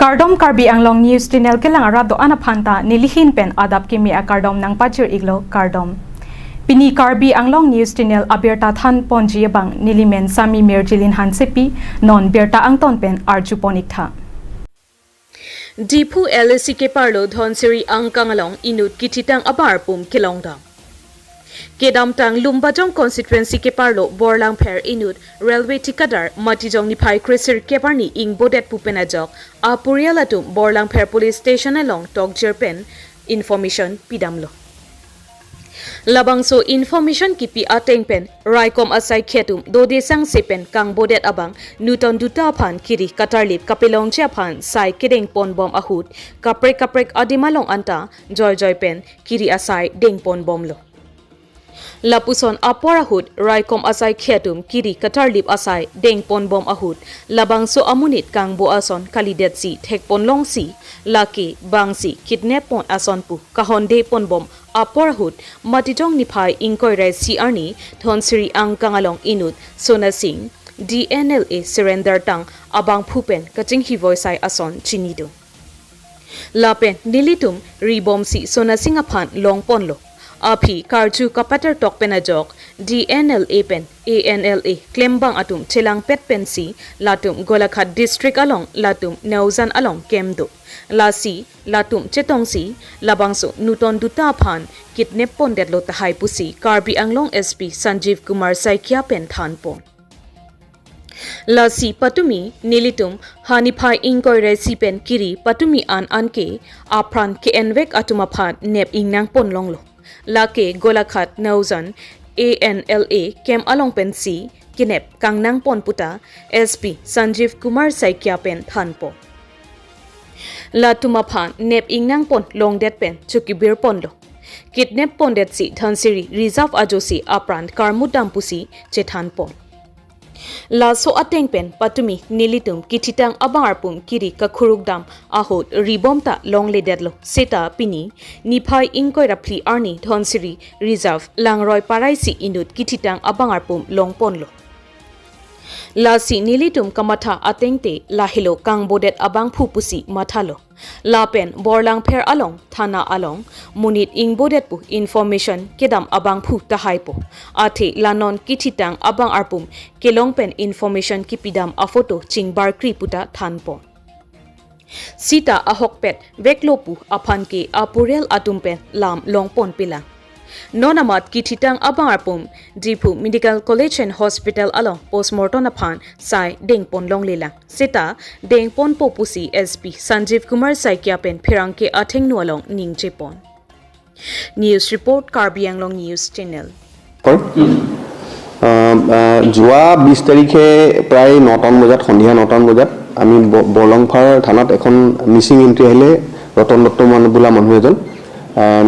Kardom Karbi Anglong News Channel kelang arado anaphanta nilihin pen adap kimi a kardom nang pachir iglo kardom. Pini Karbi Anglong News Channel abirta than ponji bang nilimen sami merjilin hansepi non birta angton pen arjuponik tha. Dipu LSC ke parlo dhonsiri angkangalong inut kititang abar pum kilongda. Kedam tang lumbajong constituency ke parlo borlang pher inut railway tikadar matijong niphai krisir keparni ing bodet pupenajok apurialatum borlang pher police station along tokjer pen information pidamlo. Labangso information kipi ateng pen raikom asai khetum dode sang sepen kang bodet abang Nutun Dutta aphan kiri katarlip kapelong che aphan sai kedeng pon bom ahut kaprek adimalong anta joy pen kiri asai deng pon bom lo. Lapuson aporahut raikom asai khetum kiri katarlip asai deng pon bom ahut labangso amunit kang bo ason kalidet si thek pon long si laki bangsi kidnap pon ason pu kahonde pon bom aporahut matijong niphai ingkoi rai si arni thonsiri angkangalong inut sona singh DNLA surrender tang abang phupen kaching hi voisai ason chinido lapen nilitum ribom si sona singh aphan long pon lo Api karju kapater tok penajok DNLA pen ANLA klembang atum chelang pet pensi latum golakhat district along latum neuzan along kemdo lasi latum chetongsi labangso Nutun Dutta aphan kidnap pondet lo tahai pusi Karbi Anglong SP Sanjeev Kumar Saikia pen thanpon Lasi patumi nilitum haniphai ingkoi resi pen kiri patumi anke apran ke envek atuma phan nep ingnang pon longlo Lake golakhat neuzan ANLA kem along pen si kinep kangnang pon puta SP Sanjeev Kumar Saikia pen thanpo Latuma phan nep ingnang pon longdet pen chukibir pon lo kidnap pondet si dhansiri reserve ajosi apran karmut dampusi che thanpon La so ateng pen patumi nilitum kititang abangarpum kiri kakhurugdam ahot ribomta long ledetlo seta pini niphai ingkoi rapli arni dhonsiri reserve langroi paraisi inut kititang abangarpum longponlo Lasi nilitum kamatha atengte lahilo kangbodet abang phupusi mathalo lapen borlang pher along thana along munit ingbodet pu information kedam abang phu tahaipo athe lanon kichitang abang arpum kelongpen information kipidam afoto chingbar kriputa thanpo sita ahokpet veklopu aphanke apurel atumpen lam longpon pila Nonamat kititang abang arpum Dipu Medical College and Hospital along postmortem aphan sai dengpon long lelang sita dengpon popusi SP Sanjeev Kumar Saikia pen phirangke atheng nu along ningjepon News report Karbi Anglong News Channel যোৱা 20 তাৰিখে প্ৰায় 9টা বজাত সন্ধিয়া 9টা বজাত আমি বৰলংফাৰ থানাত এখন missing entry আহিলে ৰতন দত্ত বোলা মানুহ এজন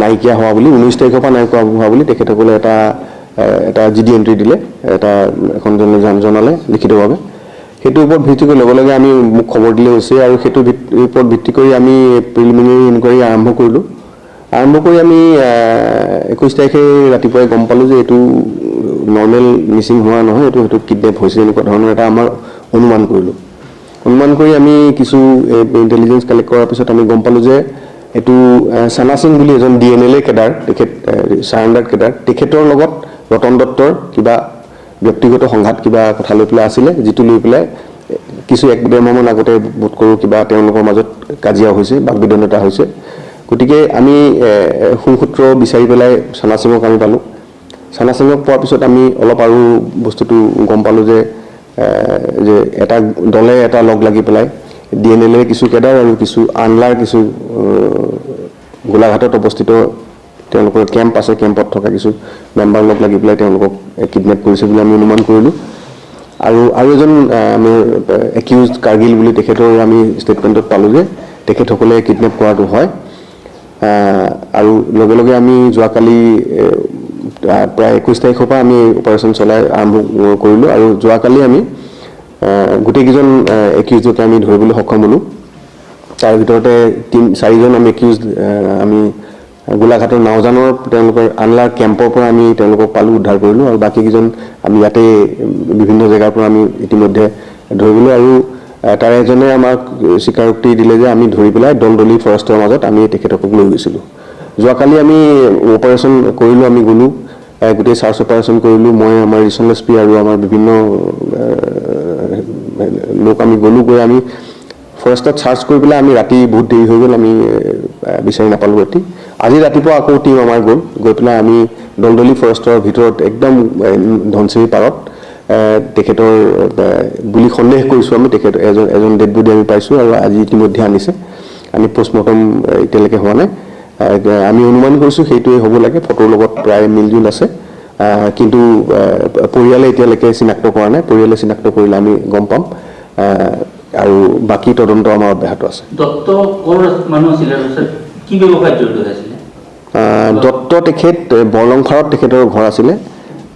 নাইকিয়া হোৱা বুলি 19 তাৰিখৰ পৰা নাইকিয়া হোৱা বুলি তেখেতসকলে এটা জিডি এন্ট্ৰি দিলে এটা এখন জনালে লিখিতভাৱে হেতুৰ ওপৰত ভিত্তি কৰি লগে লগে আমি মুখ খবৰ দিলে হৈছে আৰু হেতুৰ ওপৰত ভিত্তি কৰি আমি প্ৰিলিমিনাৰী ইনকুৱাৰী আৰম্ভ কৰিলো আমি 21 তাৰিখে ৰাতিপুৱাই গম পালো যে এটো নৰ্মেল মিসিং হোৱা নহয় এটো কিডনেপ হৈছে এনেকুৱা ধৰণৰ এটা আমাৰ অনুমান কৰি আমি কিছু ইন্টেলিজেন্স কালেক্ট কৰাৰ পিছত আমি গম পালো যে এটো সানা সিং বুলি এজন DNLA কেডাৰ তেখেত সাৰেন্ডাৰ কেডাৰ তেখেতৰ লগত ৰতন দত্তৰ কিবা ব্যক্তিগত সংঘাত কিবা কথা লৈ পেলাই আছিল যেটো লৈ পেলাই কিছু এক দেমমান আগতে বোধ কৰো কিবা তেওঁলোকৰ মাজত কাজিয়া হৈছে বাগবিদনতা হৈছে গতিকে আমি সুসূত্ৰ বিচাৰি পেলাই সানা সিংক আমি পালো সানা সিংক পোৱাৰ পিছত আমি অলপ আৰু বস্তুটো গম পালো যে এটা দলে এটা লগ লাগি পেলাই DNLA কিছু কেডাৰ আৰু কিছু আনলাৰ কিছু গোলাঘাটত অৱস্থিত তেওঁলোকৰ কেম্প আছে কেম্পত থকা কিছু মেম্বাৰ লগ লাগি পেলাই তেওঁলোকক কিডনেপ কৰিছে বুলি আমি অনুমান কৰিলো আৰু এজন একিউজড কাৰ্গিল বুলি তেখেতৰ আমি ষ্টেটমেন্টত পালো যে তেখেতসকলে কিডনেপ কৰাটো হয় আৰু লগে লগে আমি যোৱাকালি প্ৰায় 21 তাৰিখৰ পৰা আমি অপাৰেচন চলাই আৰম্ভ কৰিলো আৰু যোৱাকালি আমি গুটি কিজন একিউজড আমি ধৰিবলৈ সক্ষম হলো তাৰ ভিতৰতে 3-4 জন আমি একিউজড আমি গোলাঘাটৰ নাওজানৰ তেওঁলোকৰ আনলাৰ কেম্পৰ পৰা আমি তেওঁলোকক পালো উদ্ধাৰ কৰিলো আৰু বাকি কিজন আমি ইয়াতে বিভিন্ন জায়গাৰ পৰা আমি ইতিমধ্যে ধৰিলো আৰু তাৰে এজনে আমাক স্বীকাৰোক্তি দিলে যে আমি ধৰি পেলাই দলদলি ফৰেষ্টৰ মাজত আমি তেখেতক লৈ গৈছিলোঁ। যোৱাকালি আমি অপাৰেশ্যন কৰিলোঁ, আমি গ'লোঁ, গোটেই চাৰ্চ অপাৰেশ্যন কৰিলোঁ। মই আমাৰ ৰিজনেল এছ পি আৰু আমাৰ বিভিন্ন লোক আমি গ'লোঁ, গৈ আমি ফৰেষ্টত চাৰ্চ কৰি পেলাই আমি ৰাতি বহুত দেৰি হৈ গ'ল, আমি বিচাৰি নাপালোঁ ৰাতি। আজি ৰাতিপুৱা আকৌ টিম আমাৰ গৈ পেলাই আমি দলদলি ফৰেষ্টৰ ভিতৰত একদম ধনচিৰি পাৰত তেখেতৰ বুলি সন্দেহ কৰিছোঁ আমি, তেখেত এজন ডেড বডি আমি পাইছোঁ আৰু আজি ইতিমধ্যে আনিছে, আনি পষ্টমৰ্টম এতিয়ালৈকে হোৱা নাই। আমি অনুমান কৰিছোঁ সেইটোৱে হ'ব লাগে, ফটোৰ লগত প্ৰায় মিলজুল আছে, কিন্তু পৰিয়ালে এতিয়ালৈকে চিনাক্ত কৰা নাই। পৰিয়ালে চিনাক্ত কৰিলে আমি গম পাম, আৰু বাকী তদন্ত আমাৰ অব্যাহত আছে। দত্ত ক'ৰ মানুহ আছিলে, কি ব্যৱসায়ত জড়িত হৈছিলে? দত্ত তেখেত বৰলংফাৰত তেখেতৰ ঘৰ আছিলে।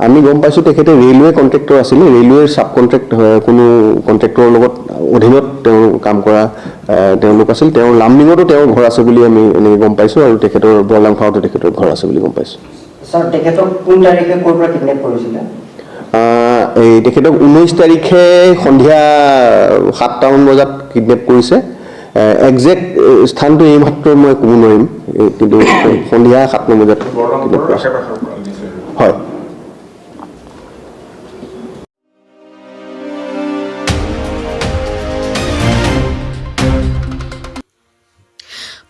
আমি গম পাইছোঁ তেখেতে ৰেলৱে কণ্ট্ৰেক্টৰ আছিলে, ৰেলৱেৰ ছাব কণ্ট্ৰেক্ট কোনো কণ্ট্ৰেক্টৰৰ লগত অধীনত তেওঁ কাম কৰা তেওঁলোক আছিল। তেওঁৰ লামডিঙতো তেওঁৰ ঘৰ আছে বুলি আমি এনেকৈ গম পাইছোঁ, আৰু তেখেতৰ বৰলংফাৰতো তেখেতৰ ঘৰ আছে বুলি গম পাইছোঁ। ছাৰ, তেখেতক কোন তাৰিখে ক'ৰ পৰা কিডনেপ কৰিছিলে? তেখেতক 19 তাৰিখে সন্ধিয়া 7টামান বজাত কিডনেপ কৰিছে। একজেক্ট স্থানটো এইমাত্ৰ মই ক'ব নোৱাৰিম, কিন্তু সন্ধিয়া 7মান বজাত কিডনেপ কৰিছে। হয়।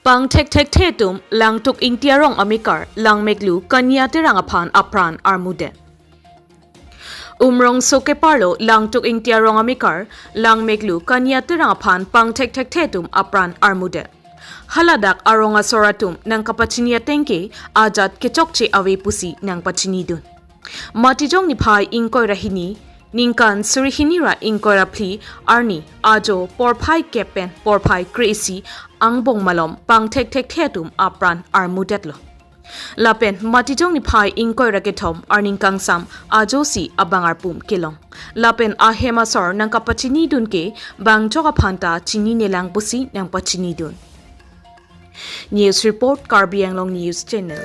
pangthek thek-the langtuk ingtiarong amikar langmeglu Kania Terang aphan armut. Umrong soke parlo langtuk ingtiarong amikar langmeglu Kania Terang aphan pangthek thek-the apran armut. Haladak aronga soratum nang kapachiniya tengke ajat kechokche awe pusi nang pachinidun. Matijong ni phai ingkoy rahini Ningkan surihinira ingkora pli arni ajo porphai kepen porphai crazy angbong malom pangthek thek-the apran armudetlo. Lapen matijong ni phai ingkora ketom arning kangsam ajo si abangar pum kilong. Lapen ahema sor nang kapachini dun ke bangjoga phanta chini nelang pusi nang pachini dun. News report Karbi Anglong News Channel.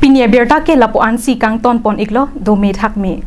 Pinia berta ke lapuan si kang ton pon iglo do me thak me.